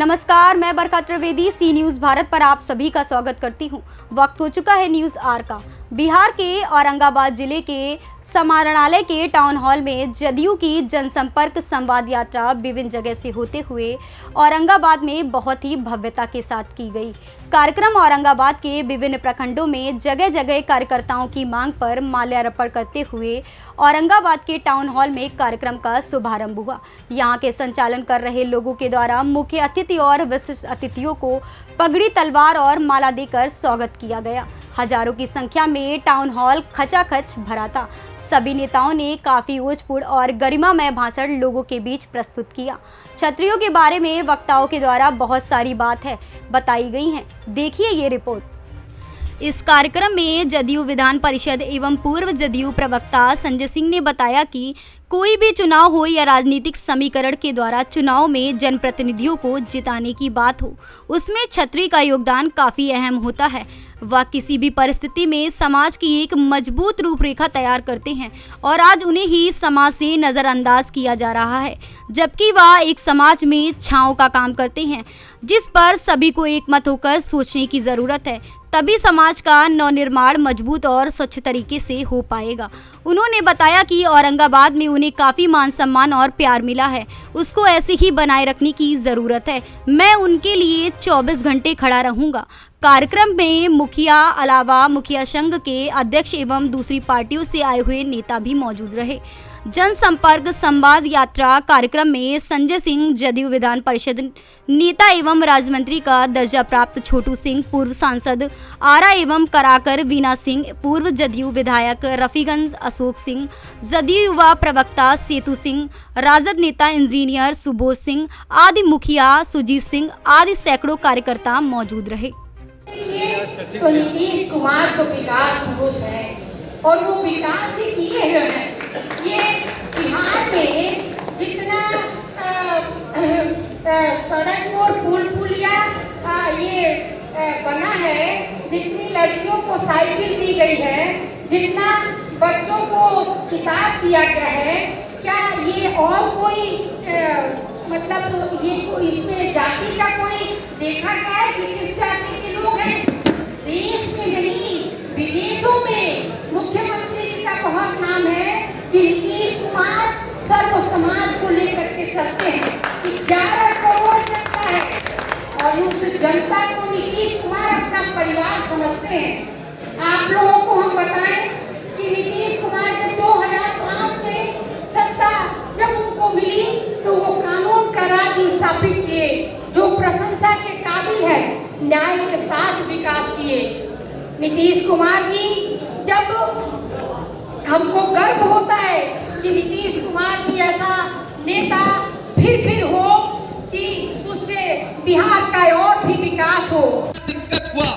नमस्कार, मैं बरखा त्रिवेदी सी न्यूज़ भारत पर आप सभी का स्वागत करती हूं। वक्त हो चुका है न्यूज़ आर का। बिहार के औरंगाबाद जिले के समाहरणालय के टाउन हॉल में जदयू की जनसंपर्क संवाद यात्रा विभिन्न जगह से होते हुए औरंगाबाद में बहुत ही भव्यता के साथ की गई। कार्यक्रम औरंगाबाद के विभिन्न प्रखंडों में जगह जगह कार्यकर्ताओं की मांग पर माल्यार्पण करते हुए औरंगाबाद के टाउन हॉल में कार्यक्रम का शुभारंभ हुआ। यहाँ के संचालन कर रहे लोगों के द्वारा मुख्य अतिथि और विशिष्ट अतिथियों को पगड़ी, तलवार और माला देकर स्वागत किया गया। हजारों की संख्या में टाउन हॉल खचाखच भरा था। सभी नेताओं ने काफी ओजपूर्ण और गरिमामय भाषण लोगों के बीच प्रस्तुत किया। छतरियों के बारे में वक्ताओं के द्वारा बहुत सारी बातें बताई गई हैं। देखिए ये रिपोर्ट। इस कार्यक्रम में जदयू विधान परिषद एवं पूर्व जदयू प्रवक्ता संजय सिंह ने बताया कि कोई भी चुनाव हो या राजनीतिक समीकरण के द्वारा चुनाव में जनप्रतिनिधियों को जिताने की बात हो, उसमें छतरी का योगदान काफ़ी अहम होता है। वह किसी भी परिस्थिति में समाज की एक मजबूत रूपरेखा तैयार करते हैं और आज उन्हें ही समाज से नज़रअंदाज किया जा रहा है, जबकि वह एक समाज में छांव का काम करते हैं, जिस पर सभी को एकमत होकर सोचने की ज़रूरत है। तभी समाज का नवनिर्माण मजबूत और स्वच्छ तरीके से हो पाएगा। उन्होंने बताया कि औरंगाबाद में उन्हें काफ़ी मान सम्मान और प्यार मिला है, उसको ऐसे ही बनाए रखने की ज़रूरत है। मैं उनके लिए 24 घंटे खड़ा रहूँगा। कार्यक्रम में मुखिया अलावा मुखिया संघ के अध्यक्ष एवं दूसरी पार्टियों से आए हुए नेता भी मौजूद रहे। जनसंपर्क संवाद यात्रा कार्यक्रम में संजय सिंह जदयू विधान परिषद नेता एवं राज्य मंत्री का दर्जा प्राप्त छोटू सिंह, पूर्व सांसद आरा एवं कराकर वीना सिंह, पूर्व जदयू विधायक रफीगंज अशोक सिंह, जदयू युवा प्रवक्ता सेतु सिंह, राजद नेता इंजीनियर सुबोध सिंह आदि, मुखिया सुजीत सिंह आदि सैकड़ों कार्यकर्ता मौजूद रहे। तो नीतीश कुमार तो विकास पुरुष है और वो विकास ही किए हुए हैं। ये बिहार में जितना सड़क और पुल पुलिया ये बना है, जितनी लड़कियों को साइकिल दी गई है, जितना बच्चों को किताब दिया गया है, क्या ये और कोई मतलब ये कोई इसमें जाति का कोई देखा गया है कि किस जाति के लोग हैं? देश में नहीं, विदेशों में मुख्यमंत्री जी का बहुत नाम है कि नीतीश कुमार सर्व समाज को लेकर के चलते हैं। 11 करोड़ जनता है और उस जनता को नीतीश कुमार अपना परिवार समझते हैं। आप लोगों को हम बताएं कि नीतीश कुमार जब 2005 में सत्ता जब उनको मिली तो वो कानून का राज स्थापित किए, जो प्रशंसा के काबिल है, न्याय के साथ विकास किए। नीतीश कुमार जी, जब हमको गर्व होता है कि नीतीश कुमार जी ऐसा नेता फिर हो कि उससे बिहार का और भी विकास हो। दिक्कत हुआ,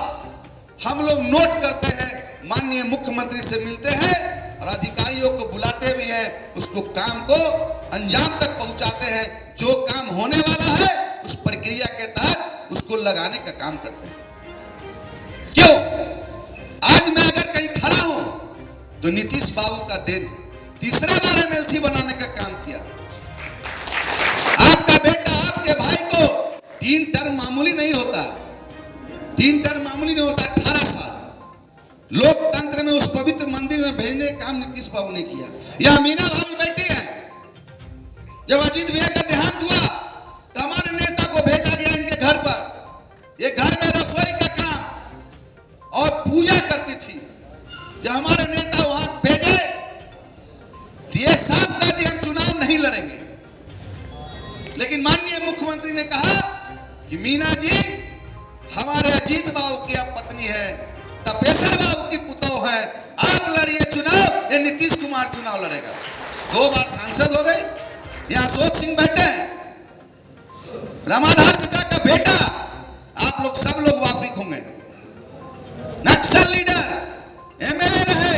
हम लोग नोट करते हैं, माननीय मुख्यमंत्री से मिलते हैं और अधिकारियों को बुलाते भी हैं, उसको काम को अंजाम तक पहुंचाते हैं। जो काम होने वाला है उस प्रक्रिया के तहत उसको लगाने का काम करते हैं। क्यों? आज मैं अगर कहीं खड़ा हूं तो नीतीश बाबू का देन, तीसरे बार एमएलसी बनाने का काम किया। आपका बेटा, आपके भाई को 3 टर्म मामूली नहीं होता, 3 टर्म मामूली नहीं होता। 18 साल लोकतंत्र में उस पवित्र मंदिर में भेजने का काम नीतीश बाबू ने किया। यह मीना भाभी बैठी है, जब अजीत भैया का देहांत हुआ तो हमारे नेता को भेजा गया इनके घर पर। ये घर में रसोई का काम और पूजा करती थी। जब हमारे नेता वहां भेजे तो ये साफ कहा कि हम चुनाव नहीं लड़ेंगे, लेकिन माननीय मुख्यमंत्री ने कहा कि मीना जी हमारे अजीत बाबू की आप पत्नी है, तपेश्वर बाबू की पुतौह है, आप लड़िए चुनाव, ये नीतीश कुमार चुनाव लड़ेगा। 2 बार सांसद हो गए। यहाँ अशोक सिंह बैठे हैं, रामाधार चाचा का बेटा, आप लोग सब लोग वाकिफ होंगे। नक्सल लीडर, एमएलए रहे,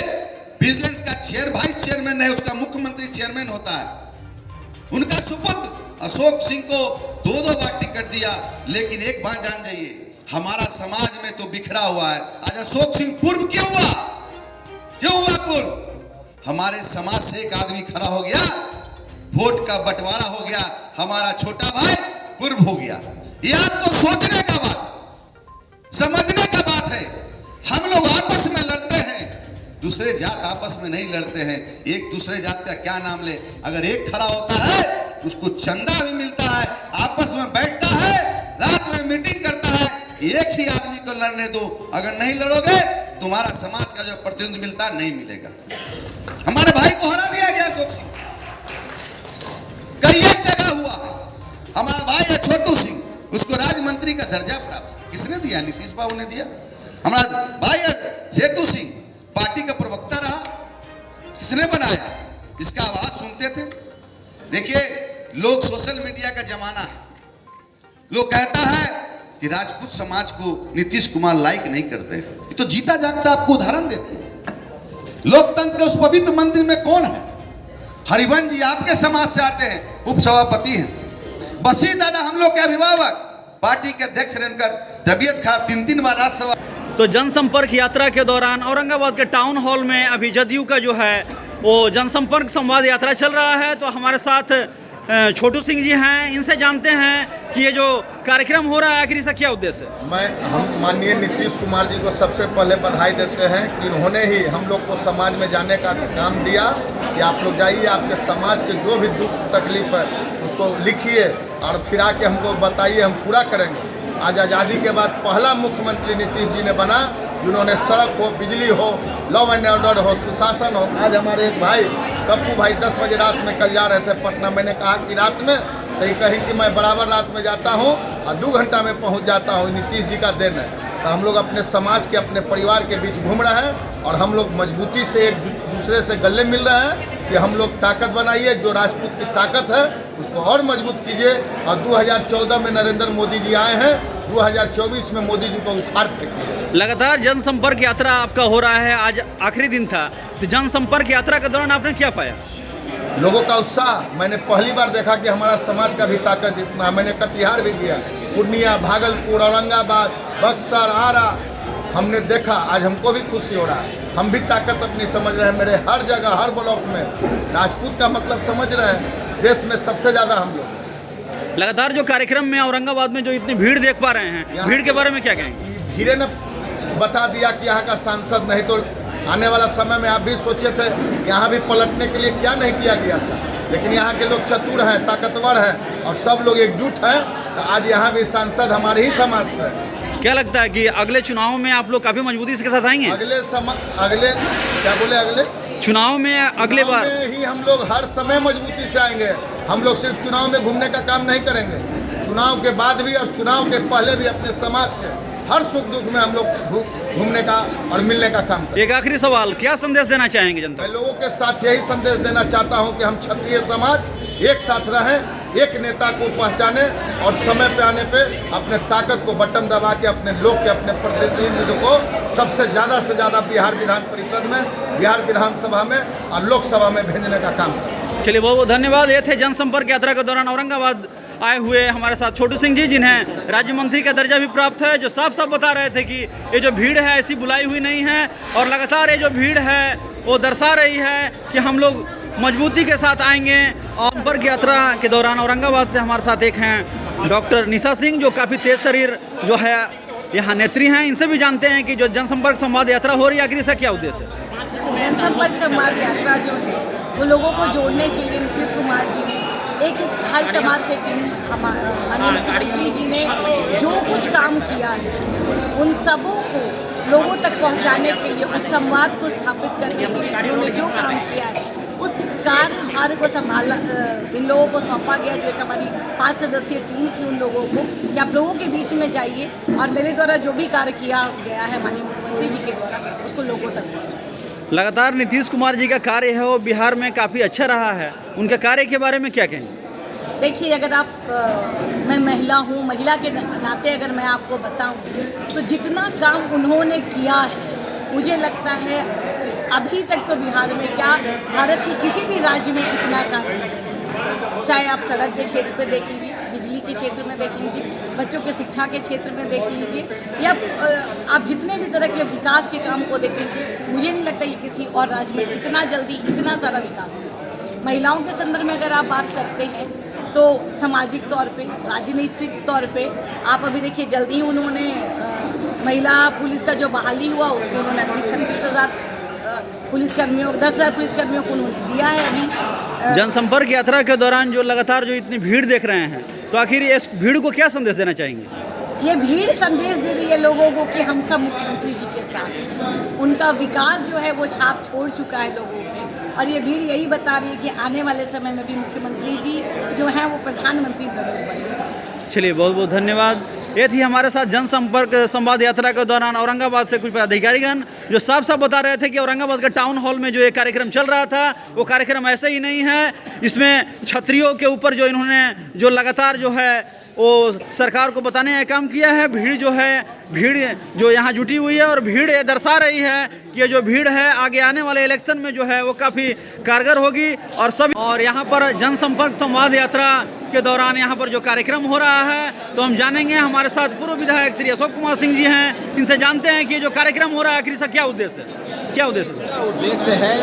विजिलेंस का वाइस चेयरमैन है, उसका मुख्यमंत्री चेयरमैन होता है। उनका सुपुत्र अशोक सिंह को 2 बार टिकट दिया, लेकिन एक बात जान जाइए, हमारा समाज में तो बिखरा हुआ है। आज अशोक सिंह पूर्व क्यों हुआ? क्यों हुआ पूर्व? हमारे समाज से एक आदमी खड़ा हो गया, वोट का बंटवारा हो गया, हमारा छोटा भाई पूर्व हो गया। यह जात आपस में नहीं लड़ते हैं, एक दूसरे जात का क्या नाम ले, अगर एक खड़ा होता है तो उसको चंदा भी मिलता है, आपस में बैठता है, रात में मीटिंग करता है, एक ही आदमी को लड़ने दो, अगर नहीं लड़ोगे तुम्हारा समाज का जो प्रतिनिधि मिलता है नहीं मिलेगा। हमारे भाई को हरा दिया गया अशोक सिंह, कई एक जगह हुआ। हमारा भाई है छोटू सिंह, उसको राज्य मंत्री का दर्जा प्राप्त किसने दिया? नीतीश बाबू ने दिया। हमारा भाई है सेतु सिंह, पार्टी का प्रवक्ता रहा, किसने बनाया? इसका आवाज सुनते थे। देखिए लोग, सोशल मीडिया का जमाना है, लोग कहता है कि राजपूत समाज को नीतीश कुमार लाइक नहीं करते, ये तो जीता जागता आपको उदाहरण देते हैं। लोकतंत्र के उस पवित्र मंदिर में कौन है? हरिवंश जी आपके समाज से आते हैं, उपसभापति हैं। बशीर दादा हम लोग के अभिभावक, पार्टी के अध्यक्ष रहकर तबीयत खराब, 3 बार राज्यसभा। तो जनसंपर्क यात्रा के दौरान औरंगाबाद के टाउन हॉल में अभी जदयू का जो है वो जनसंपर्क संवाद यात्रा चल रहा है। तो हमारे साथ छोटू सिंह जी हैं, इनसे जानते हैं कि ये जो कार्यक्रम हो रहा है आखिर इसका क्या उद्देश्य है। हम माननीय नीतीश कुमार जी को सबसे पहले बधाई देते हैं कि इन्होंने ही हम लोग को समाज में जाने का काम दिया कि आप लोग जाइए, आपके समाज के जो भी दुख तकलीफ है उसको लिखिए और फिर आके हमको बताइए, हम पूरा करेंगे। आज आज़ादी के बाद पहला मुख्यमंत्री नीतीश जी ने बना जिन्होंने सड़क हो, बिजली हो, लॉ एंड ऑर्डर हो, सुशासन हो। आज हमारे एक भाई कप्पू भाई 10 बजे रात में कल जा रहे थे पटना, मैंने कहा कि रात में तो ये कहीं कि मैं बराबर रात में जाता हूँ और 2 घंटा में पहुँच जाता हूँ, नीतीश जी का देन है। तो हम लोग अपने समाज के, अपने परिवार के बीच घूम रहे हैं और हम लोग मजबूती से एक दूसरे से गले मिल रहे हैं कि हम लोग ताकत बनाइए, जो राजपूत की ताकत है उसको और मजबूत कीजिए। और 2014 में नरेंद्र मोदी जी आए हैं, 2024 में मोदी जी को उखाड़ फेंकिए। लगातार जनसंपर्क यात्रा आपका हो रहा है, आज आखिरी दिन था, तो जनसंपर्क यात्रा के दौरान आपने क्या पाया? लोगों का उत्साह मैंने पहली बार देखा कि हमारा समाज का भी ताकत इतना है। मैंने कटिहार भी दिया, पूर्णिया, भागलपुर, औरंगाबाद, बक्सर, आरा हमने देखा। आज हमको भी खुशी हो रहा है, हम भी ताकत अपनी समझ रहे हैं। मेरे हर जगह, हर ब्लॉक में राजपूत का मतलब समझ रहे हैं, देश में सबसे ज़्यादा हम लोग। लगातार जो कार्यक्रम में औरंगाबाद में जो इतनी भीड़ देख पा रहे हैं, भीड़ के बारे में क्या कहेंगे? भीड़ ने बता दिया कि यहाँ का सांसद, नहीं तो आने वाला समय में आप भी सोचे थे यहाँ भी पलटने के लिए क्या नहीं किया गया था। लेकिन यहाँ के लोग चतुर हैं, ताकतवर हैं और सब लोग एकजुट हैं, तो आज यहाँ भी सांसद हमारे ही समाज से है। क्या लगता है कि अगले चुनाव में आप लोग काफ़ी मजबूती के साथ आएंगे? अगले चुनाव में अगले बार ही हम लोग हर समय मजबूती से आएंगे। हम लोग सिर्फ चुनाव में घूमने का काम नहीं करेंगे, चुनाव के बाद भी और चुनाव के पहले भी अपने समाज के हर सुख दुख में हम लोग घूमने का और मिलने का काम करें। एक आखिरी सवाल, क्या संदेश देना चाहेंगे जनता? मैं लोगों के साथ यही संदेश देना चाहता हूं कि हम क्षत्रिय समाज एक साथ रहें, एक नेता को पहचाने और समय पे आने पे अपने ताकत को बटन दबा के अपने लोग के, अपने प्रतिनिधित्व को सबसे ज़्यादा से ज़्यादा बिहार विधान परिषद में, बिहार विधानसभा में और लोकसभा में भेजने का काम करें। चलिए बहुत बहुत धन्यवाद। ये थे जनसंपर्क यात्रा के दौरान औरंगाबाद आए हुए हमारे साथ छोटू सिंह जी, जिन्हें राज्य मंत्री का दर्जा भी प्राप्त है, जो साफ साफ बता रहे थे कि ये जो भीड़ है ऐसी बुलाई हुई नहीं है और लगातार ये जो भीड़ है वो दर्शा रही है कि हम लोग मजबूती के साथ आएंगे। और संपर्क यात्रा के दौरान औरंगाबाद से हमारे साथ एक हैं डॉक्टर निशा सिंह, जो काफ़ी तेज शरीर जो है यहाँ नेत्री हैं। इनसे भी जानते हैं कि जो जनसंपर्क संवाद यात्रा हो रही है आखिर इसका क्या उद्देश्य है? जनसंपर्क संवाद यात्रा जो है वो लोगों को जोड़ने के लिए नीतीश कुमार जी ने एक हर समाज से टीम, हमारे मुख्यमंत्री जी ने जो कुछ काम किया है उन सबों को लोगों तक पहुंचाने के लिए, उस संवाद को स्थापित करने के लिए उन्होंने जो काम किया है उस कार्यभार को संभाला इन लोगों को सौंपा गया। जो एक हमारी 5 सदस्यीय टीम थी, उन लोगों को कि आप लोगों के बीच में जाइए और मेरे द्वारा जो भी कार्य किया गया है माननीय मुख्यमंत्री जी के द्वारा उसको लोगों तक पहुँचाए। लगातार नीतीश कुमार जी का कार्य है वो बिहार में काफ़ी अच्छा रहा है, उनके कार्य के बारे में क्या कहेंगे? देखिए, अगर आप मैं महिला हूँ, महिला के नाते अगर मैं आपको बताऊँ तो जितना काम उन्होंने किया है मुझे लगता है अभी तक तो बिहार में क्या भारत के किसी भी राज्य में इतना कार्य नहीं। चाहे आप सड़क के क्षेत्र पे देख लीजिए, बिजली के क्षेत्र में देख लीजिए, बच्चों के शिक्षा के क्षेत्र में देख लीजिए, या आप जितने भी तरह के विकास के काम को देख लीजिए, मुझे नहीं लगता ये किसी और राज्य में इतना जल्दी इतना सारा विकास हुआ। महिलाओं के संदर्भ में अगर आप बात करते हैं तो सामाजिक तौर पे, राजनीतिक तौर पे आप अभी देखिए जल्दी ही उन्होंने महिला पुलिस का जो बहाली हुआ उसमें उन्होंने अभी 36,000 पुलिसकर्मियों 10,000 पुलिसकर्मियों को उन्होंने दिया है अभी। जनसंपर्क यात्रा के दौरान जो लगातार जो इतनी भीड़ देख रहे हैं, तो आखिर इस भीड़ को क्या संदेश देना चाहेंगे? ये भीड़ संदेश दे रही है लोगों को कि हम सब मुख्यमंत्री जी के साथ हैं। उनका विकास जो है वो छाप छोड़ चुका है लोगों पे, और ये भीड़ यही बता रही है कि आने वाले समय में भी मुख्यमंत्री जी जो हैं वो प्रधानमंत्री जरूर बनेंगे। चलिए, बहुत बहुत धन्यवाद। ये थी हमारे साथ जनसंपर्क संवाद यात्रा के दौरान औरंगाबाद से कुछ पदाधिकारीगण जो साफ साफ बता रहे थे कि औरंगाबाद के टाउन हॉल में जो ये कार्यक्रम चल रहा था वो कार्यक्रम ऐसे ही नहीं है। इसमें छतरियों के ऊपर जो इन्होंने जो लगातार जो है वो सरकार को बताने का काम किया है। भीड़ जो यहाँ जुटी हुई है, और भीड़ ये दर्शा रही है कि ये जो भीड़ है आगे आने वाले इलेक्शन में जो है वो काफ़ी कारगर होगी। और यहाँ पर जनसंपर्क संवाद यात्रा के दौरान यहाँ पर जो कार्यक्रम हो रहा है, तो हम जानेंगे। हमारे साथ पूर्व विधायक श्री अशोक कुमार सिंह जी हैं, इनसे जानते हैं कि जो कार्यक्रम हो रहा है आखिर इसका क्या उद्देश्य है? क्या उद्देश्य है? इसका उद्देश्य है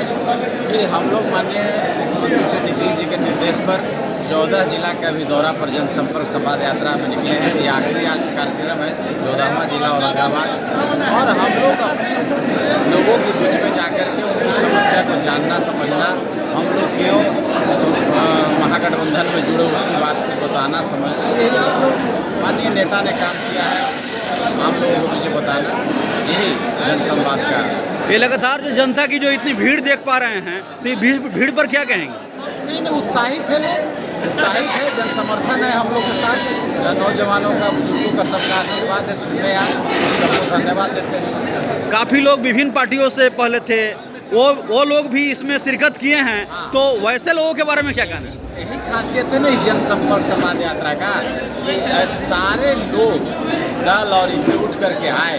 कि हम लोग माननीय मुख्यमंत्री श्री नीतीश जी के निर्देश पर 14 जिला का भी दौरा पर जनसंपर्क संवाद यात्रा में निकले हैं। ये आखिरी आज कार्यक्रम है, 14वां जिला औरंगाबाद, और हम लोग अपने लोगों के बीच में जाकर के उनकी समस्या को जानना समझना, हम लोग क्यों महागठबंधन में जुड़े उसकी बात को बताना समझना, ये जो आप लोग माननीय नेता ने काम किया है आप लोगों को मुझे बताना, यही जनसंवाद का। ये लगातार जो जनता की जो इतनी भीड़ देख पा रहे हैं, तो ये भीड़ पर क्या कहेंगे? नहीं, उत्साहित है लोग, उत्साहित है, जन समर्थन है हम लोग के साथ। नौजवानों का, बुजुर्गों का सबका आशीर्वाद है, सुनने आए, सबको धन्यवाद देते हैं। काफ़ी लोग विभिन्न पार्टियों से पहले थे, वो लोग भी इसमें शिरकत किए हैं, तो वैसे लोगों के बारे में क्या कहना है? यही खासियत है ना इस जनसंपर्क संवाद यात्रा का कि सारे लोग दल और इससे उठ करके आए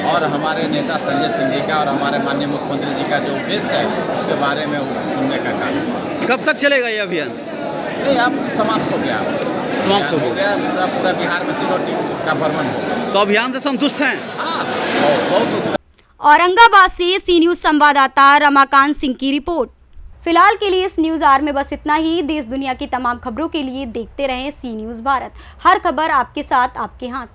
और हमारे नेता संजय सिंह जी का और हमारे माननीय मुख्यमंत्री जी का जो उद्देश्य है उसके बारे में सुनने का काम। कब तक चलेगा ये अभियान? नहीं, अब समाप्त हो गया, पूरा बिहार में तीनों टीम का भ्रमण हो गया। तो अभियान से संतुष्ट हैं? हाँ, बहुत। औरंगाबाद से सी न्यूज़ संवाददाता रमाकांत सिंह की रिपोर्ट। फिलहाल के लिए इस न्यूज़ आवर में बस इतना ही। देश दुनिया की तमाम खबरों के लिए देखते रहें सी न्यूज़ भारत। हर खबर आपके साथ, आपके हाथ।